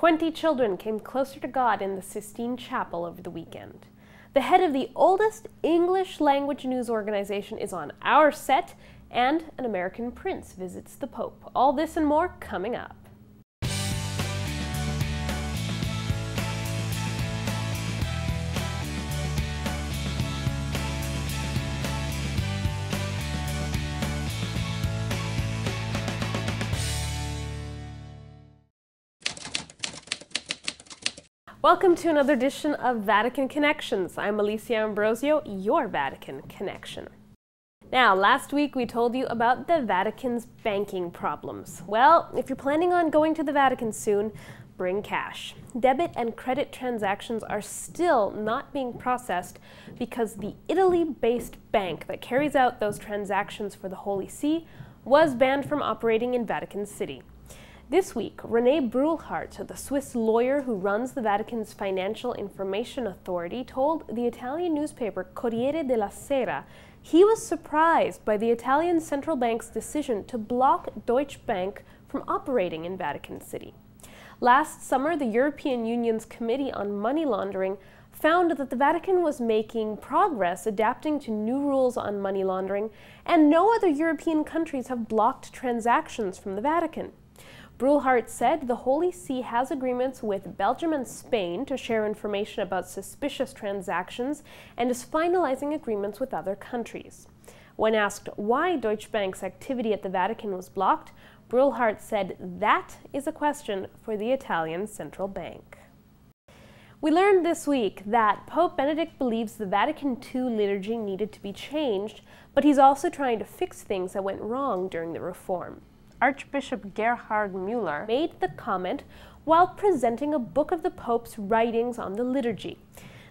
20 children came closer to God in the Sistine Chapel over the weekend. The head of the oldest English language news organization is on our set, and an American prince visits the Pope. All this and more coming up. Welcome to another edition of Vatican Connections. I'm Alicia Ambrosio, your Vatican connection. Now, last week we told you about the Vatican's banking problems. Well, if you're planning on going to the Vatican soon, bring cash. Debit and credit transactions are still not being processed because the Italy-based bank that carries out those transactions for the Holy See was banned from operating in Vatican City. This week, René Brühlhart, the Swiss lawyer who runs the Vatican's Financial Information Authority, told the Italian newspaper Corriere della Sera he was surprised by the Italian central bank's decision to block Deutsche Bank from operating in Vatican City. Last summer, the European Union's Committee on Money Laundering found that the Vatican was making progress adapting to new rules on money laundering, and no other European countries have blocked transactions from the Vatican. Brühlhart said the Holy See has agreements with Belgium and Spain to share information about suspicious transactions and is finalizing agreements with other countries. When asked why Deutsche Bank's activity at the Vatican was blocked, Brühlhart said that is a question for the Italian central bank. We learned this week that Pope Benedict believes the Vatican II liturgy needed to be changed, but he's also trying to fix things that went wrong during the reform. Archbishop Gerhard Müller made the comment while presenting a book of the Pope's writings on the liturgy.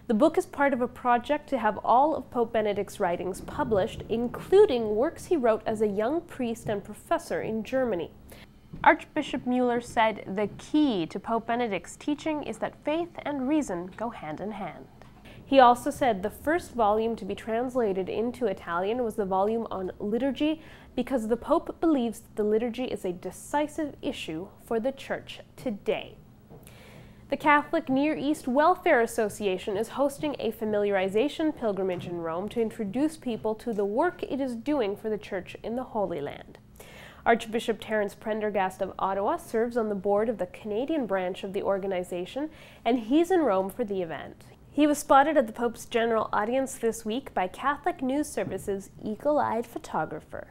The book is part of a project to have all of Pope Benedict's writings published, including works he wrote as a young priest and professor in Germany. Archbishop Müller said the key to Pope Benedict's teaching is that faith and reason go hand in hand. He also said the first volume to be translated into Italian was the volume on liturgy because the Pope believes that the liturgy is a decisive issue for the Church today. The Catholic Near East Welfare Association is hosting a familiarization pilgrimage in Rome to introduce people to the work it is doing for the Church in the Holy Land. Archbishop Terence Prendergast of Ottawa serves on the board of the Canadian branch of the organization, and he's in Rome for the event. He was spotted at the Pope's general audience this week by Catholic News Service's eagle-eyed photographer.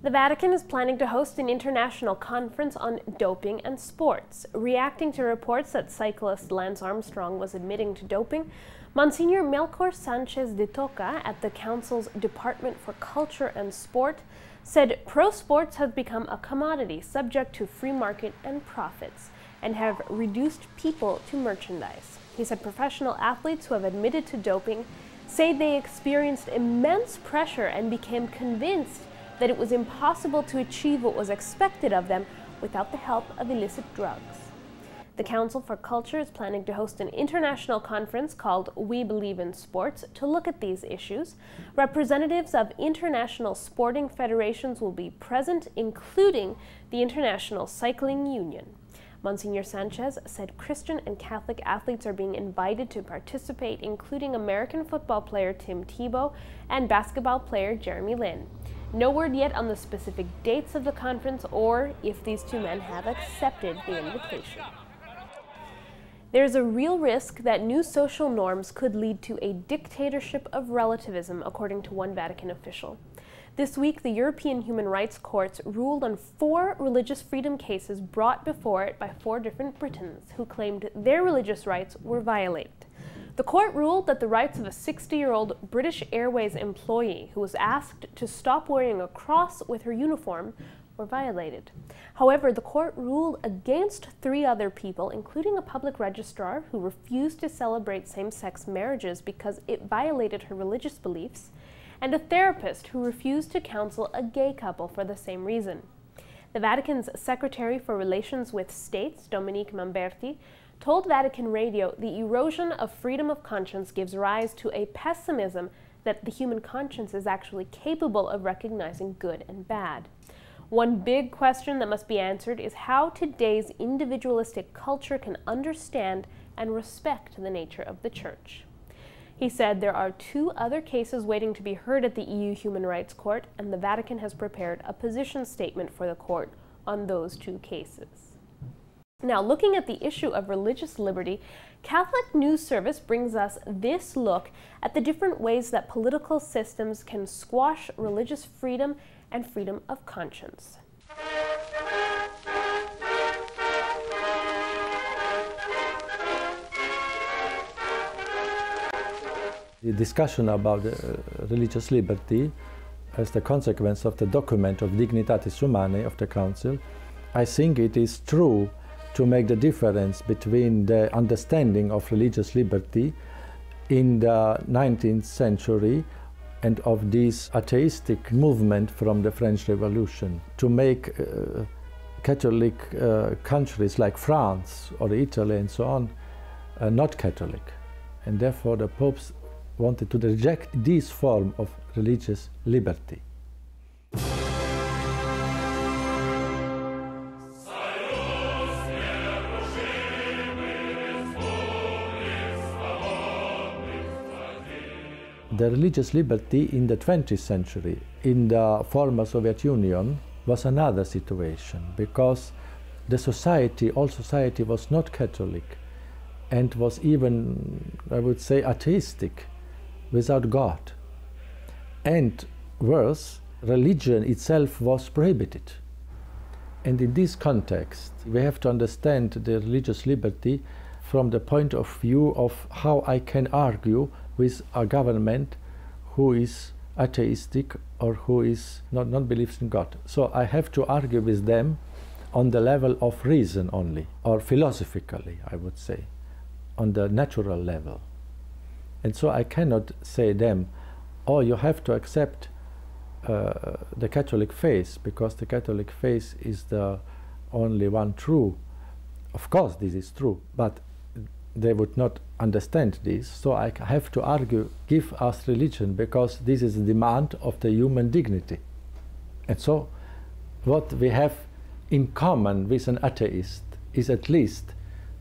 The Vatican is planning to host an international conference on doping and sports. Reacting to reports that cyclist Lance Armstrong was admitting to doping, Monsignor Melchor Sanchez de Toca at the Council's Department for Culture and Sport said pro sports have become a commodity subject to free market and profits and have reduced people to merchandise. He said professional athletes who have admitted to doping say they experienced immense pressure and became convinced that it was impossible to achieve what was expected of them without the help of illicit drugs. The Council for Culture is planning to host an international conference called We Believe in Sports to look at these issues. Representatives of international sporting federations will be present, including the International Cycling Union. Monsignor Sanchez said Christian and Catholic athletes are being invited to participate, including American football player Tim Tebow and basketball player Jeremy Lin. No word yet on the specific dates of the conference or if these two men have accepted the invitation. There's a real risk that new social norms could lead to a dictatorship of relativism, according to one Vatican official. This week, the European Human Rights Courts ruled on 4 religious freedom cases brought before it by 4 different Britons who claimed their religious rights were violated. The court ruled that the rights of a 60-year-old British Airways employee who was asked to stop wearing a cross with her uniform were violated. However, the court ruled against 3 other people, including a public registrar who refused to celebrate same-sex marriages because it violated her religious beliefs, and a therapist who refused to counsel a gay couple for the same reason. The Vatican's Secretary for Relations with States, Dominique Mamberti, told Vatican Radio the erosion of freedom of conscience gives rise to a pessimism that the human conscience is actually capable of recognizing good and bad. One big question that must be answered is how today's individualistic culture can understand and respect the nature of the Church. He said there are 2 other cases waiting to be heard at the EU Human Rights Court, and the Vatican has prepared a position statement for the court on those 2 cases. Now, looking at the issue of religious liberty, Catholic News Service brings us this look at the different ways that political systems can squash religious freedom and freedom of conscience. The discussion about religious liberty as the consequence of the document of Dignitatis Humanae of the Council, I think it is true to make the difference between the understanding of religious liberty in the 19th century and of this atheistic movement from the French Revolution, to make Catholic countries like France or Italy and so on not Catholic. And therefore the popes wanted to reject this form of religious liberty. The religious liberty in the 20th century, in the former Soviet Union, was another situation, because the society, all society was not Catholic and was even, I would say, atheistic, without God. And worse, religion itself was prohibited. And in this context, we have to understand the religious liberty from the point of view of how I can argue with a government who is atheistic or who is not believes in God. So I have to argue with them on the level of reason only, or philosophically, I would say, on the natural level. And so I cannot say them, oh, you have to accept the Catholic faith, because the Catholic faith is the only one true. Of course this is true, but they would not understand this, so I have to argue, give us religion, because this is a demand of the human dignity. And so what we have in common with an atheist is at least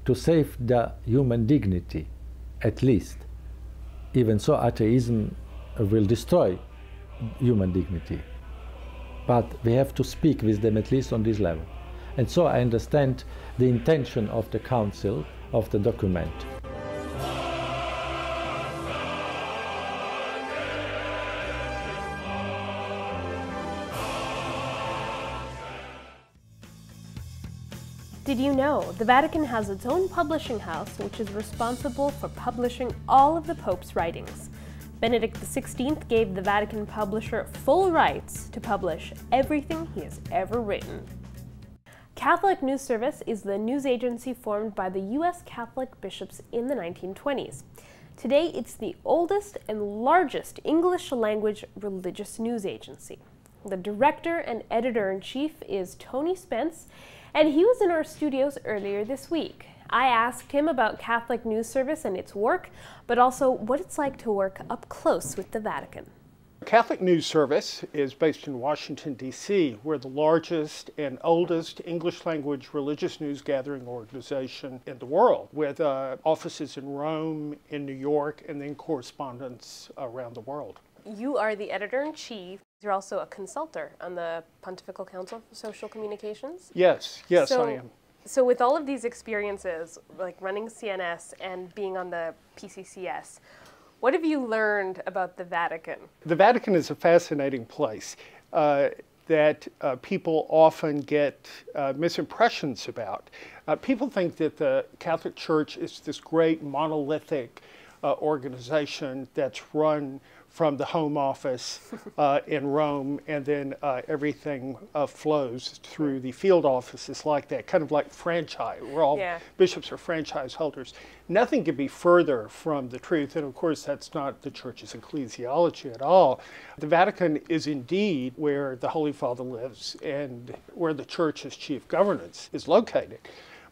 to save the human dignity, at least. Even so, atheism will destroy human dignity. But we have to speak with them at least on this level. And so I understand the intention of the Council, of the document. Did you know the Vatican has its own publishing house, which is responsible for publishing all of the Pope's writings? Benedict XVI gave the Vatican publisher full rights to publish everything he has ever written. Catholic News Service is the news agency formed by the U.S. Catholic bishops in the 1920s. Today, it's the oldest and largest English-language religious news agency. The director and editor-in-chief is Tony Spence, and he was in our studios earlier this week. I asked him about Catholic News Service and its work, but also what it's like to work up close with the Vatican. Catholic News Service is based in Washington, D.C. We're the largest and oldest English-language religious news gathering organization in the world, with offices in Rome, in New York, and then correspondents around the world. You are the editor-in-chief. You're also a consultant on the Pontifical Council for Social Communications? Yes, I am. So with all of these experiences, like running CNS and being on the PCCS, what have you learned about the Vatican? The Vatican is a fascinating place that people often get misimpressions about. People think that the Catholic Church is this great monolithic organization that's run from the home office in Rome, and then everything flows through the field offices like that, kind of like franchise. We're all bishops are franchise holders. Nothing could be further from the truth, and of course that's not the Church's ecclesiology at all. The Vatican is indeed where the Holy Father lives and where the Church's chief governance is located.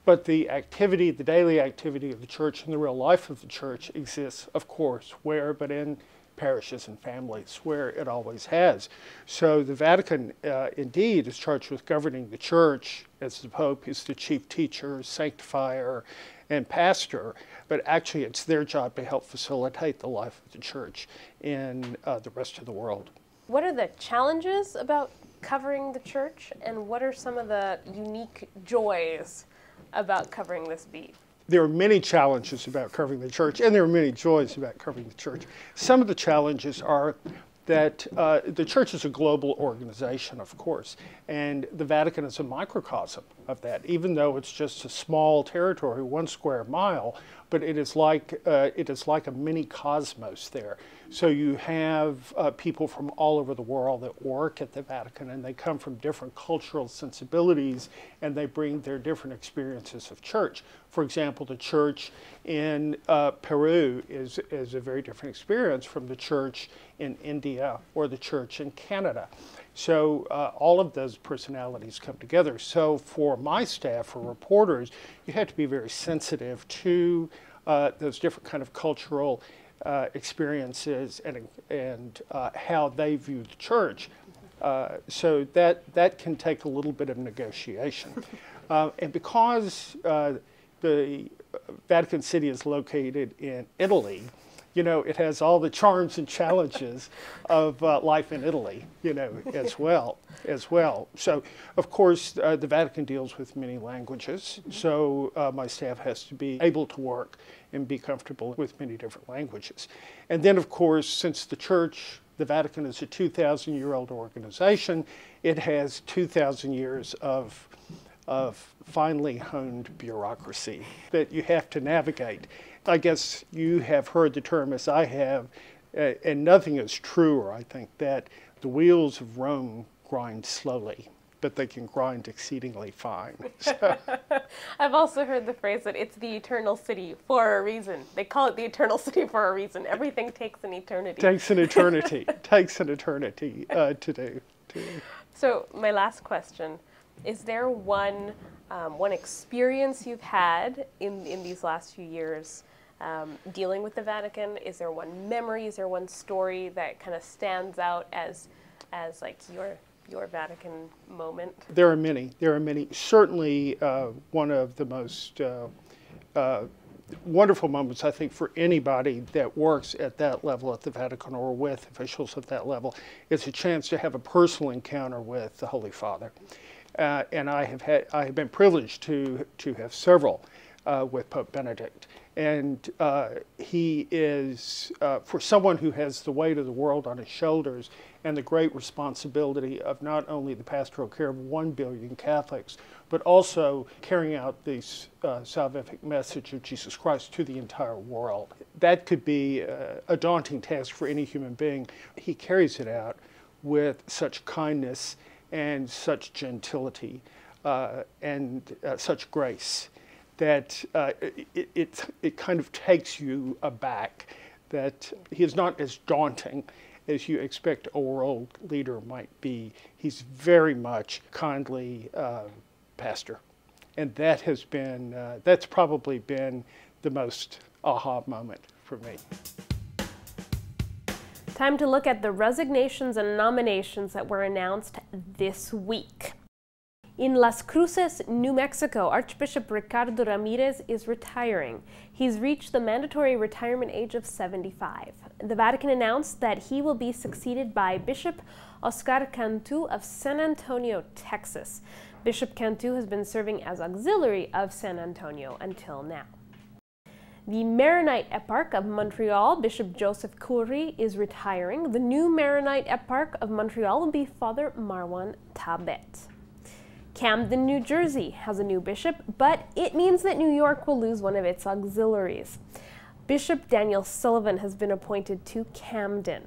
But the activity, the daily activity of the Church and the real life of the Church exists, of course, where but in parishes and families, where it always has. So the Vatican indeed is charged with governing the church, as the Pope is the chief teacher, sanctifier, and pastor, but actually it's their job to help facilitate the life of the church in the rest of the world. What are the challenges about covering the church, and what are some of the unique joys about covering this beat? There are many challenges about covering the church, and there are many joys about covering the church. Some of the challenges are that the church is a global organization, of course, and the Vatican is a microcosm of that, even though it's just a small territory, 1 square mile, but it is like a mini cosmos there. So you have people from all over the world that work at the Vatican, and they come from different cultural sensibilities, and they bring their different experiences of church. For example, the church in Peru is a very different experience from the church in India or the church in Canada. So all of those personalities come together. So for my staff, for reporters, you have to be very sensitive to those different kind of cultural experiences and how they view the church. So that can take a little bit of negotiation. And because the Vatican City is located in Italy, you know, it has all the charms and challenges of life in Italy, you know, as well. So, of course, the Vatican deals with many languages, so my staff has to be able to work and be comfortable with many different languages. And then, of course, since the Vatican is a 2,000-year-old organization, it has 2,000 years of finely honed bureaucracy that you have to navigate. I guess you have heard the term, as I have, and nothing is truer, I think, that the wheels of Rome grind slowly, but they can grind exceedingly fine. So. I've also heard the phrase that it's the eternal city for a reason. They call it the eternal city for a reason. Everything takes an eternity. Takes an eternity. Takes an eternity to do. So my last question, is there one experience you've had in these last few years dealing with the Vatican? Is there one memory? Is there one story that kind of stands out as like your Vatican moment? There are many. There are many. Certainly, one of the most wonderful moments, I think, for anybody that works at that level at the Vatican or with officials at that level, is a chance to have a personal encounter with the Holy Father. And I have been privileged to have several with Pope Benedict. And he is, for someone who has the weight of the world on his shoulders and the great responsibility of not only the pastoral care of 1 billion Catholics, but also carrying out the salvific message of Jesus Christ to the entire world. That could be a daunting task for any human being. He carries it out with such kindness and such gentility and such grace that it kind of takes you aback that he is not as daunting as you expect a world leader might be. He's very much kindly pastor. And that has been, that's probably been the most aha moment for me. Time to look at the resignations and nominations that were announced this week. In Las Cruces, New Mexico, Archbishop Ricardo Ramirez is retiring. He's reached the mandatory retirement age of 75. The Vatican announced that he will be succeeded by Bishop Oscar Cantu of San Antonio, Texas. Bishop Cantu has been serving as auxiliary of San Antonio until now. The Maronite Eparch of Montreal, Bishop Joseph Khoury, is retiring. The new Maronite Eparch of Montreal will be Father Marwan Tabet. Camden, New Jersey has a new bishop, but it means that New York will lose one of its auxiliaries. Bishop Daniel Sullivan has been appointed to Camden.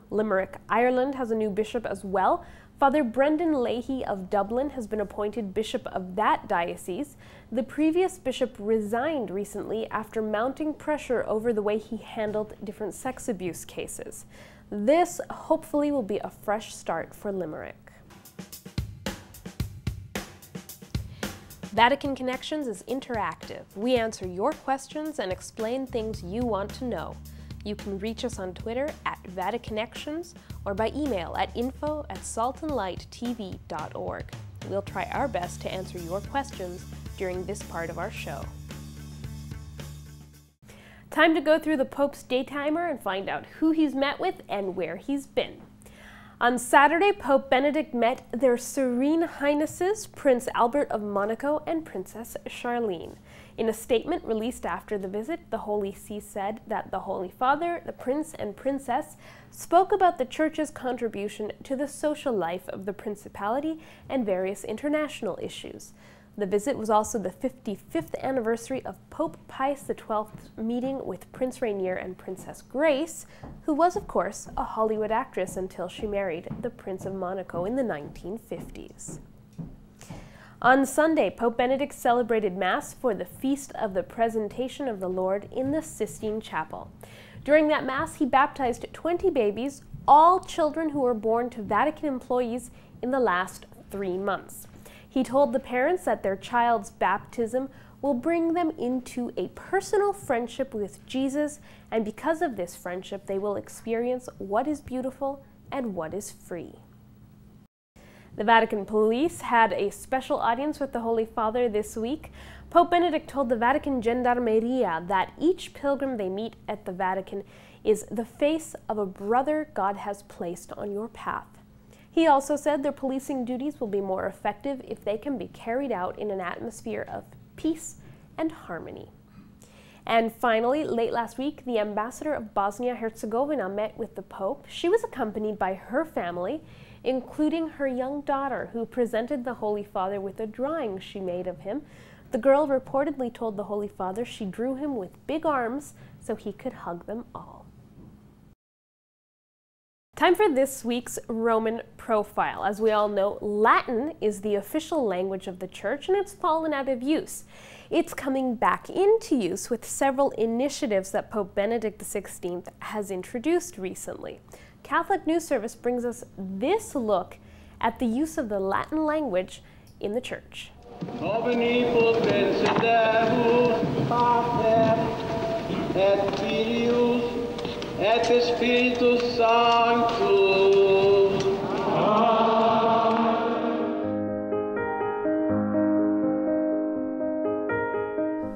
Limerick, Ireland has a new bishop as well. Father Brendan Leahy of Dublin has been appointed bishop of that diocese. The previous bishop resigned recently after mounting pressure over the way he handled different sex abuse cases. This hopefully will be a fresh start for Limerick. Vatican Connections is interactive. We answer your questions and explain things you want to know. You can reach us on Twitter at Vatican Connections or by email at info@saltandlighttv.org. We'll try our best to answer your questions during this part of our show. Time to go through the Pope's daytimer and find out who he's met with and where he's been. On Saturday, Pope Benedict met their Serene Highnesses, Prince Albert of Monaco and Princess Charlene. In a statement released after the visit, the Holy See said that the Holy Father, the Prince and Princess, spoke about the Church's contribution to the social life of the Principality and various international issues. The visit was also the 55th anniversary of Pope Pius XII's meeting with Prince Rainier and Princess Grace, who was, of course, a Hollywood actress until she married the Prince of Monaco in the 1950s. On Sunday, Pope Benedict celebrated Mass for the Feast of the Presentation of the Lord in the Sistine Chapel. During that Mass, he baptized 20 babies, all children who were born to Vatican employees in the last 3 months. He told the parents that their child's baptism will bring them into a personal friendship with Jesus, and because of this friendship, they will experience what is beautiful and what is free. The Vatican Police had a special audience with the Holy Father this week. Pope Benedict told the Vatican Gendarmeria that each pilgrim they meet at the Vatican is the face of a brother God has placed on your path. He also said their policing duties will be more effective if they can be carried out in an atmosphere of peace and harmony. And finally, late last week, the ambassador of Bosnia-Herzegovina met with the Pope. She was accompanied by her family, including her young daughter, who presented the Holy Father with a drawing she made of him. The girl reportedly told the Holy Father she drew him with big arms so he could hug them all. Time for this week's Roman profile. As we all know, Latin is the official language of the Church, and it's fallen out of use. It's coming back into use with several initiatives that Pope Benedict XVI has introduced recently. Catholic News Service brings us this look at the use of the Latin language in the Church. Et Spiritus Sanctus.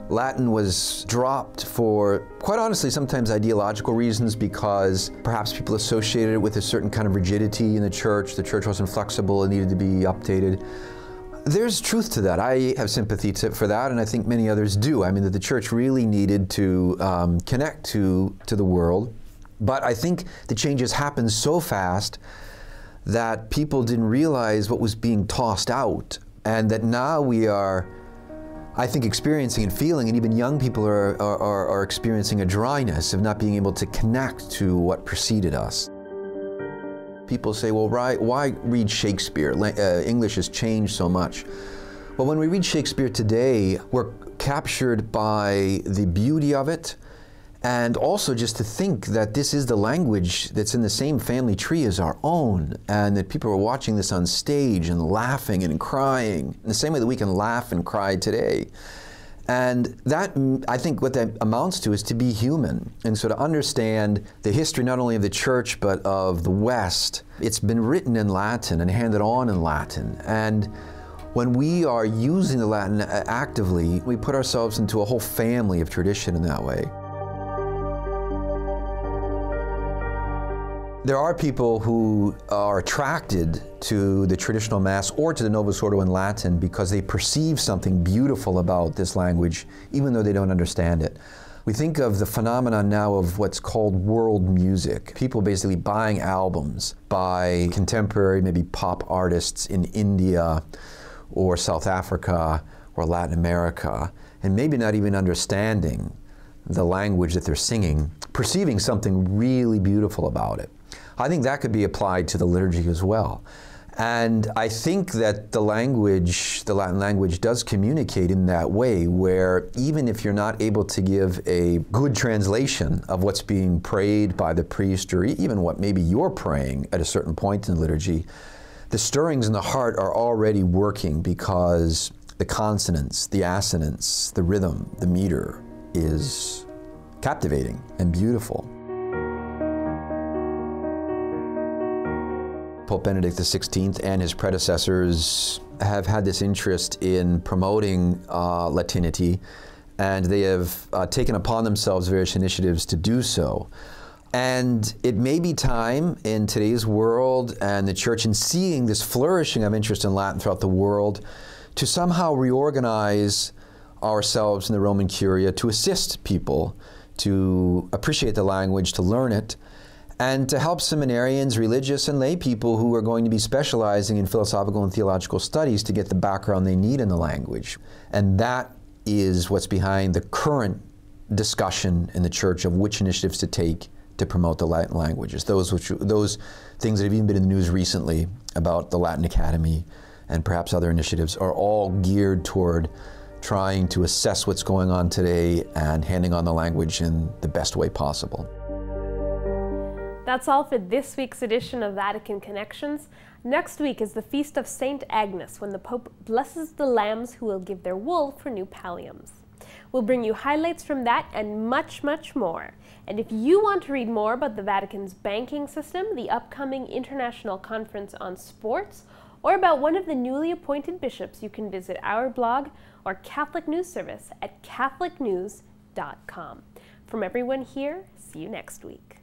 Latin was dropped for, quite honestly, sometimes ideological reasons, because perhaps people associated it with a certain kind of rigidity in the Church. The Church wasn't flexible and needed to be updated. There's truth to that. I have sympathy for that, and I think many others do. I mean, that the Church really needed to connect to the world. But I think the changes happened so fast that people didn't realize what was being tossed out, and that now we are, I think, experiencing and feeling, and even young people are experiencing a dryness of not being able to connect to what preceded us. People say, well, why read Shakespeare? English has changed so much. Well, when we read Shakespeare today, we're captured by the beauty of it, and also just to think that this is the language that's in the same family tree as our own, and that people are watching this on stage and laughing and crying in the same way that we can laugh and cry today. And that, I think what that amounts to is to be human, and so to understand the history not only of the Church but of the West. It's been written in Latin and handed on in Latin, and when we are using the Latin actively, we put ourselves into a whole family of tradition in that way. There are people who are attracted to the traditional Mass or to the Novus Ordo in Latin because they perceive something beautiful about this language, even though they don't understand it. We think of the phenomenon now of what's called world music. People basically buying albums by contemporary, maybe pop artists in India or South Africa or Latin America, and maybe not even understanding the language that they're singing, perceiving something really beautiful about it. I think that could be applied to the liturgy as well. And I think that the language, the Latin language, does communicate in that way, where even if you're not able to give a good translation of what's being prayed by the priest, or even what maybe you're praying at a certain point in the liturgy, the stirrings in the heart are already working because the consonants, the assonance, the rhythm, the meter is captivating and beautiful. Pope Benedict XVI and his predecessors have had this interest in promoting Latinity, and they have taken upon themselves various initiatives to do so. And it may be time in today's world and the Church, in seeing this flourishing of interest in Latin throughout the world, to somehow reorganize ourselves in the Roman Curia to assist people to appreciate the language, to learn it, and to help seminarians, religious and lay people who are going to be specializing in philosophical and theological studies to get the background they need in the language. And that is what's behind the current discussion in the Church of which initiatives to take to promote the Latin languages. Those things that have even been in the news recently about the Latin Academy and perhaps other initiatives are all geared toward trying to assess what's going on today and handing on the language in the best way possible. That's all for this week's edition of Vatican Connections. Next week is the Feast of St. Agnes, when the Pope blesses the lambs who will give their wool for new palliums. We'll bring you highlights from that and much, much more. And if you want to read more about the Vatican's banking system, the upcoming International Conference on Sports, or about one of the newly appointed bishops, you can visit our blog or Catholic News Service at catholicnews.com. From everyone here, see you next week.